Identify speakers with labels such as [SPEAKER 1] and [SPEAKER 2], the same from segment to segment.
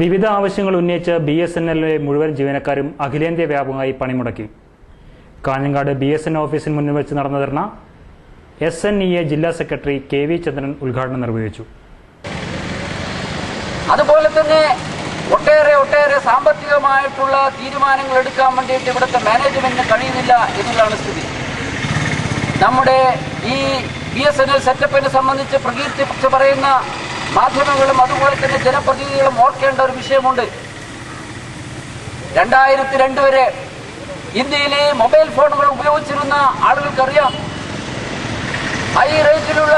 [SPEAKER 1] വിവിധ ആവശ്യങ്ങൾ ഉന്നയിച്ച് BSNL മുഴുവൻ ജീവനക്കാരും അഖിലേന്ത്യാ വ്യാപകമായി പണിമുടക്കി. കാഞ്ഞങ്ങാട് BSNL ഓഫീസിന് മുന്നിൽ വെച്ച് നടന്ന ധർണ SNEA ജില്ലാ സെക്രട്ടറി KV ചന്ദ്രൻ ഉദ്ഘാടനം നിർവഹിച്ചു.
[SPEAKER 2] അതുപോലെ തന്നെ ഒട്ടേറെ സാമ്പത്തികമായിട്ടുള്ള തീരുമാനങ്ങൾ എടുക്കാൻ വേണ്ടിയിട്ട് ഇവിടുത്തെ മാനേജ്മെന്റിന് കഴിയുന്നില്ല എന്നുള്ളതാണ് സ്ഥിതി. നമ്മുടെ ഈ BSNL സെറ്റപ്പിനെ സംബന്ധിച്ച് പ്രകീർത്തിച്ച് പറയുന്ന മാധ്യമങ്ങളും അതുപോലെ തന്നെ ജനപ്രതിനിധികളും ഓർക്കേണ്ട ഒരു വിഷയമുണ്ട്. 2002 വരെ ഇന്ത്യയിലെ മൊബൈൽ ഫോണുകൾ ഉപയോഗിച്ചിരുന്ന ആളുകൾക്കറിയാം, ഹൈ റേറ്റിലുള്ള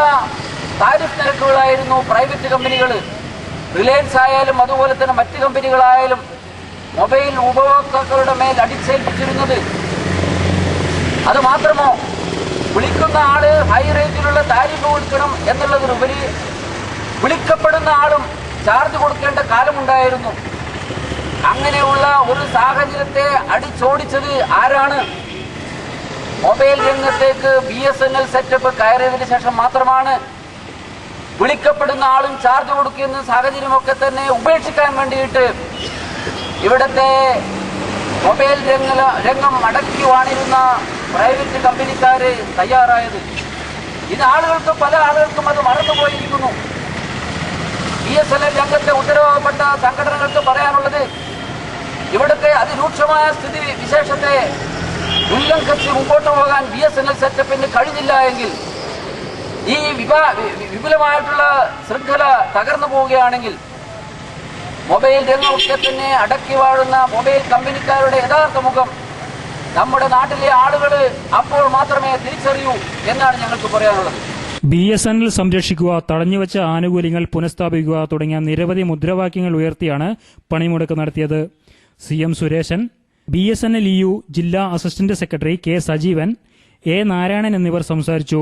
[SPEAKER 2] താരിഫ് നിരക്കുകളായിരുന്നു പ്രൈവറ്റ് കമ്പനികൾ, റിലയൻസ് ആയാലും അതുപോലെ തന്നെ മറ്റ് കമ്പനികളായാലും മൊബൈൽ ഉപഭോക്താക്കളുടെ മേൽ അടിച്ചേൽപ്പിച്ചിരുന്നത്. അത് മാത്രമോ, വിളിക്കുന്ന ആള് ഹൈ റേറ്റിലുള്ള താരിഫ് കൊടുക്കണം എന്നുള്ളതിനുപരി വിളിക്കപ്പെടുന്ന ആളും ചാർജ് കൊടുക്കേണ്ട കാലമുണ്ടായിരുന്നു. അങ്ങനെയുള്ള ഒരു സാഹചര്യത്തെ അടിച്ചോടിച്ചത് ആരാണ്? മൊബൈൽ രംഗത്തേക്ക് BSNL സെറ്റപ്പ് കയറിയതിന് ശേഷം മാത്രമാണ്. വിളിക്കപ്പെടുന്ന ആളും ചാർജ് കൊടുക്കുന്ന സാഹചര്യമൊക്കെ തന്നെ ഉപേക്ഷിക്കാൻ വേണ്ടിയിട്ട് ഇവിടുത്തെ മൊബൈൽ രംഗം അടക്കി വാണിരുന്ന പ്രൈവറ്റ് കമ്പനിക്കാര് തയ്യാറായത്. ഇത് പല ആളുകൾക്കും അത് മറന്നുപോയിരിക്കുന്നു. BSNL രംഗത്തെ ഉത്തരവാദപ്പെട്ട സംഘടനകൾക്ക് പറയാനുള്ളത്, ഇവിടുത്തെ അതിരൂക്ഷമായ സ്ഥിതി വിശേഷത്തെ ഉല്ലംഘിച്ച് മുമ്പോട്ട് പോകാൻ BSNL സെറ്റപ്പിന് കഴിഞ്ഞില്ല എങ്കിൽ, ഈ വിപുലമായിട്ടുള്ള ശൃംഖല തകർന്നു പോവുകയാണെങ്കിൽ മൊബൈൽ രംഗമൊക്കെ തന്നെ അടക്കി വാഴുന്ന മൊബൈൽ കമ്പനിക്കാരുടെ യഥാർത്ഥ മുഖം നമ്മുടെ നാട്ടിലെ ആളുകൾ അപ്പോൾ മാത്രമേ തിരിച്ചറിയൂ എന്നാണ് ഞങ്ങൾക്ക് പറയാനുള്ളത്.
[SPEAKER 1] BSNL സംരക്ഷിക്കുക, തടഞ്ഞുവച്ച ആനുകൂല്യങ്ങൾ പുനഃസ്ഥാപിക്കുക തുടങ്ങിയ നിരവധി മുദ്രാവാക്യങ്ങൾ ഉയർത്തിയാണ് പണിമുടക്ക് നടത്തിയത്. CM സുരേശൻ, BSNL EU ജില്ലാ assistant secretary K Sajeevan, A Narayanan എന്നിവർ സംസാരിച്ചു.